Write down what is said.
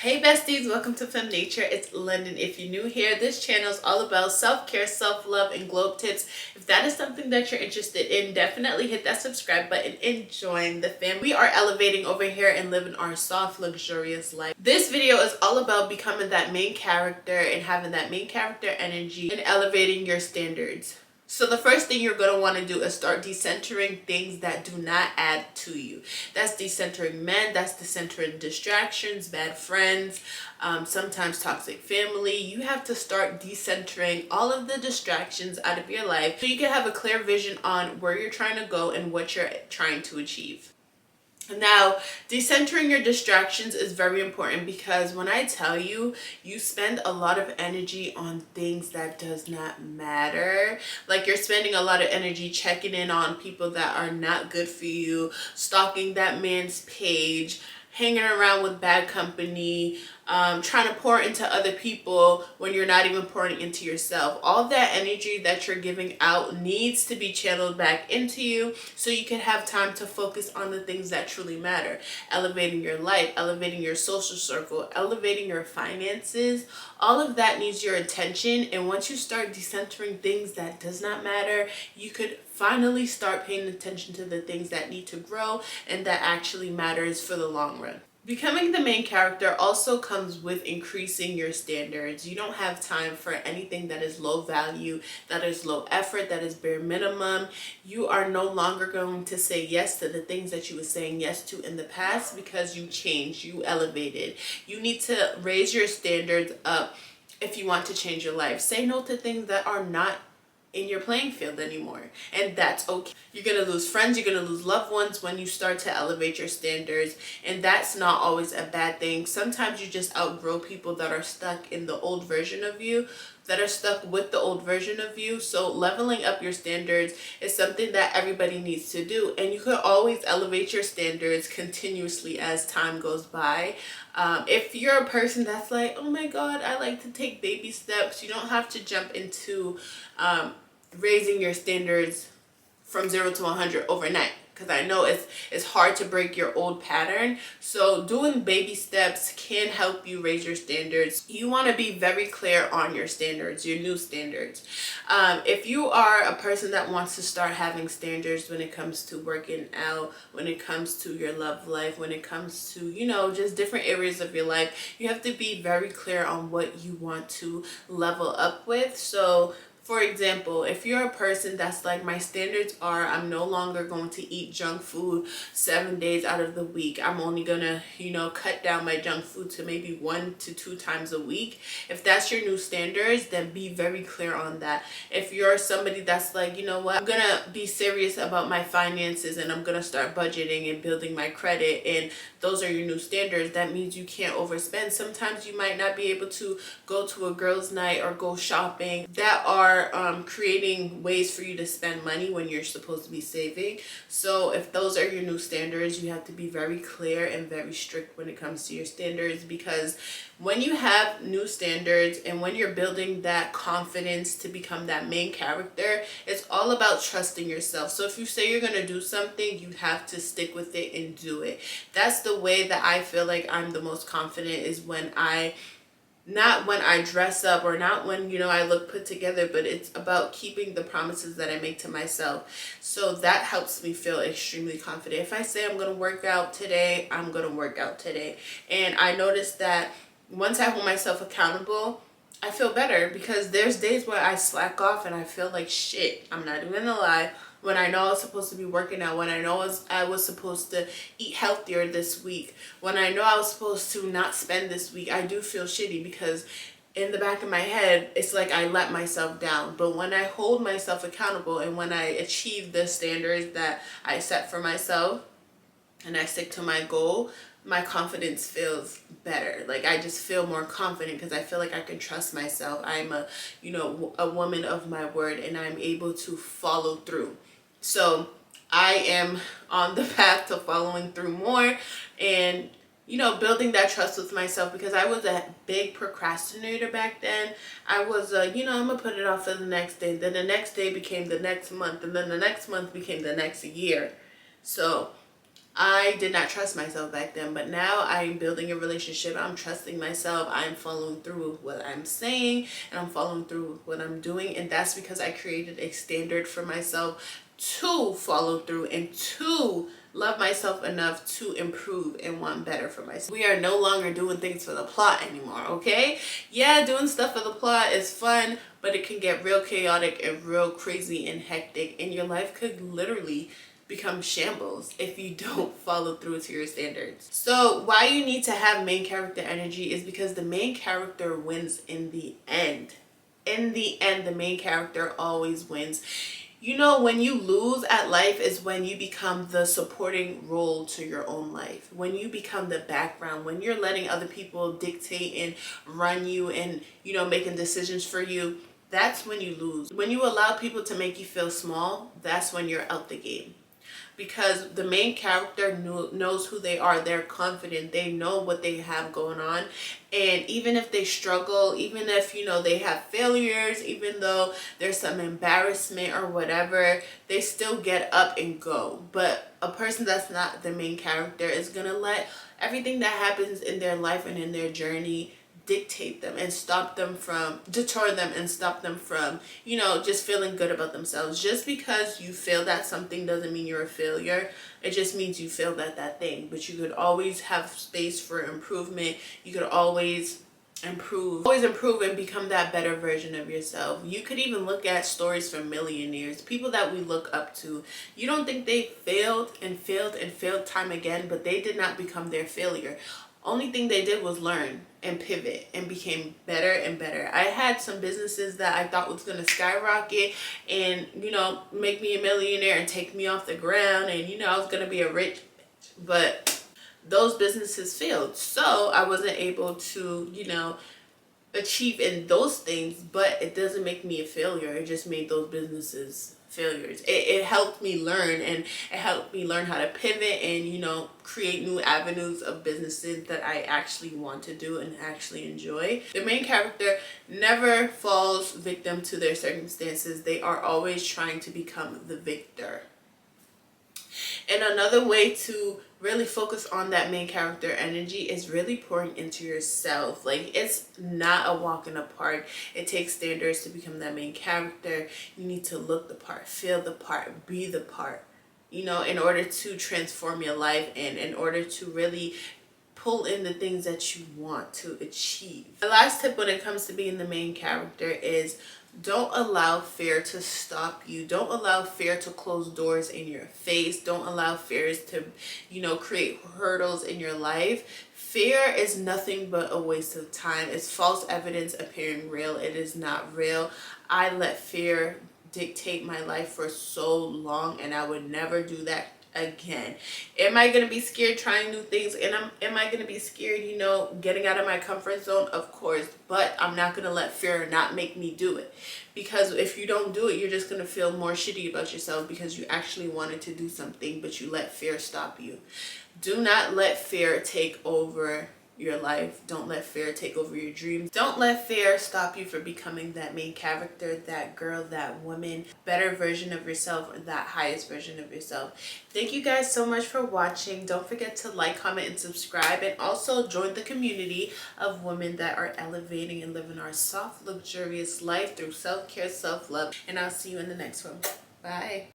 Hey besties, welcome to Fem Nature. It's London. If you're new here, this channel is all about self-care, self-love, and glow tips. If that is something that you're interested in, definitely hit that subscribe button and join the fam. We are elevating over here and living our soft, luxurious life. This video is all about becoming that main character and having that main character energy and elevating your standards. So the first thing you're going to want to do is start decentering things that do not add to you. That's decentering men, that's decentering distractions, bad friends, sometimes toxic family. You have to start decentering all of the distractions out of your life so you can have a clear vision on where you're trying to go and what you're trying to achieve. Now, decentering your distractions is very important because when I tell you, you spend a lot of energy on things that does not matter. Like you're spending a lot of energy checking in on people that are not good for you, stalking that man's page, hanging around with bad company, trying to pour into other people when you're not even pouring into yourself. All that energy that you're giving out needs to be channeled back into you so you can have time to focus on the things that truly matter. Elevating your life, elevating your social circle, elevating your finances. All of that needs your attention, and once you start decentering things that does not matter, you could finally start paying attention to the things that need to grow and that actually matters for the long run. Becoming the main character also comes with increasing your standards. You don't have time for anything that is low value, that is low effort, that is bare minimum. You are no longer going to say yes to the things that you were saying yes to in the past because you changed, you elevated. You need to raise your standards up if you want to change your life. Say no to things that are not in your playing field anymore, and that's okay. You're gonna lose friends, you're gonna lose loved ones when you start to elevate your standards, and that's not always a bad thing. Sometimes you just outgrow people that are stuck in the old version of you, that are stuck with the old version of you. So leveling up your standards is something that everybody needs to do, and you could always elevate your standards continuously as time goes by. If you're a person that's like, oh my god, I like to take baby steps, you don't have to jump into raising your standards from 0 to 100 overnight, because I know it's hard to break your old pattern. So doing baby steps can help you raise your standards. You want to be very clear on your standards, your new standards. If you are a person that wants to start having standards when it comes to working out, when it comes to your love life, when it comes to, just different areas of your life, you have to be very clear on what you want to level up with. So for example, if you're a person that's like, my standards are I'm no longer going to eat junk food 7 days out of the week. I'm only gonna, cut down my junk food to maybe 1 to 2 times a week. If that's your new standards, then be very clear on that. If you're somebody that's like, you know what, I'm gonna be serious about my finances and I'm gonna start budgeting and building my credit, and those are your new standards, that means you can't overspend. Sometimes you might not be able to go to a girls' night or go shopping that are creating ways for you to spend money when you're supposed to be saving. So if those are your new standards, you have to be very clear and very strict when it comes to your standards, because when you have new standards and when you're building that confidence to become that main character, it's all about trusting yourself. So if you say you're going to do something, you have to stick with it and do it. That's the way that I feel like I'm the most confident, is when not when I dress up or not when, I look put together, but it's about keeping the promises that I make to myself. So that helps me feel extremely confident. If I say I'm going to work out today, I'm going to work out today. And I noticed that once I hold myself accountable, I feel better, because there's days where I slack off and I feel like shit. I'm not even gonna lie. When I know I was supposed to be working out, when I know I was supposed to eat healthier this week, when I know I was supposed to not spend this week, I do feel shitty, because in the back of my head, it's like I let myself down. But when I hold myself accountable and when I achieve the standards that I set for myself and I stick to my goal, my confidence feels better. Like I just feel more confident because I feel like I can trust myself. I'm a woman of my word, and I'm able to follow through. So I am on the path to following through more and, building that trust with myself, because I was a big procrastinator back then. I was, I'm going to put it off for the next day. Then the next day became the next month, and then the next month became the next year. So I did not trust myself back then, but now I'm building a relationship. I'm trusting myself. I'm following through with what I'm saying, and I'm following through with what I'm doing. And that's because I created a standard for myself to follow through and to love myself enough to improve and want better for myself. We are no longer doing things for the plot anymore, okay? Yeah, doing stuff for the plot is fun, but it can get real chaotic and real crazy and hectic, and your life could literally become shambles if you don't follow through to your standards. So why you need to have main character energy is because the main character wins in the end. In the end, the main character always wins. You know, when you lose at life is when you become the supporting role to your own life. When you become the background, when you're letting other people dictate and run you and, you know, making decisions for you, that's when you lose. When you allow people to make you feel small, that's when you're out the game. Because the main character knows who they are. They're confident. They know what they have going on. And even if they struggle, even if, you know, they have failures, even though there's some embarrassment or whatever, they still get up and go. But a person that's not the main character is going to let everything that happens in their life and in their journey dictate them and deter them and stop them from, you know, just feeling good about themselves. Just because you failed at something doesn't mean you're a failure. It just means you failed at that thing. But you could always have space for improvement. You could always improve and become that better version of yourself. You could even look at stories from millionaires, people that we look up to. You don't think they failed and failed and failed time again, but they did not become their failure. Only thing they did was learn and pivot and became better and better. I had some businesses that I thought was going to skyrocket and, you know, make me a millionaire and take me off the ground, and, you know, I was going to be a rich bitch. But those businesses failed. So I wasn't able to, you know, achieve in those things, but it doesn't make me a failure. It just made those businesses failures. It helped me learn, and it helped me learn how to pivot and, you know, create new avenues of businesses that I actually want to do and actually enjoy. The main character never falls victim to their circumstances. They are always trying to become the victor. And another way to really focus on that main character energy is really pouring into yourself. Like, it's not a walk in the park. It takes standards to become that main character. You need to look the part, feel the part, be the part, you know, in order to transform your life and in order to really pull in the things that you want to achieve. The last tip when it comes to being the main character is don't allow fear to stop you. Don't allow fear to close doors in your face. Don't allow fears to, you know, create hurdles in your life. Fear is nothing but a waste of time. It's false evidence appearing real. It is not real. I let fear dictate my life for so long, and I would never do that again. Am I going to be scared trying new things? And am I going to be scared, you know, getting out of my comfort zone? Of course. But I'm not going to let fear not make me do it. Because if you don't do it, you're just going to feel more shitty about yourself because you actually wanted to do something, but you let fear stop you. Do not let fear take over your life. Don't let fear take over your dreams. Don't let fear stop you from becoming that main character, that girl, that woman, better version of yourself, or that highest version of yourself. Thank you guys so much for watching. Don't forget to like, comment, and subscribe, and also join the community of women that are elevating and living our soft, luxurious life through self-care, self-love, and I'll see you in the next one. Bye.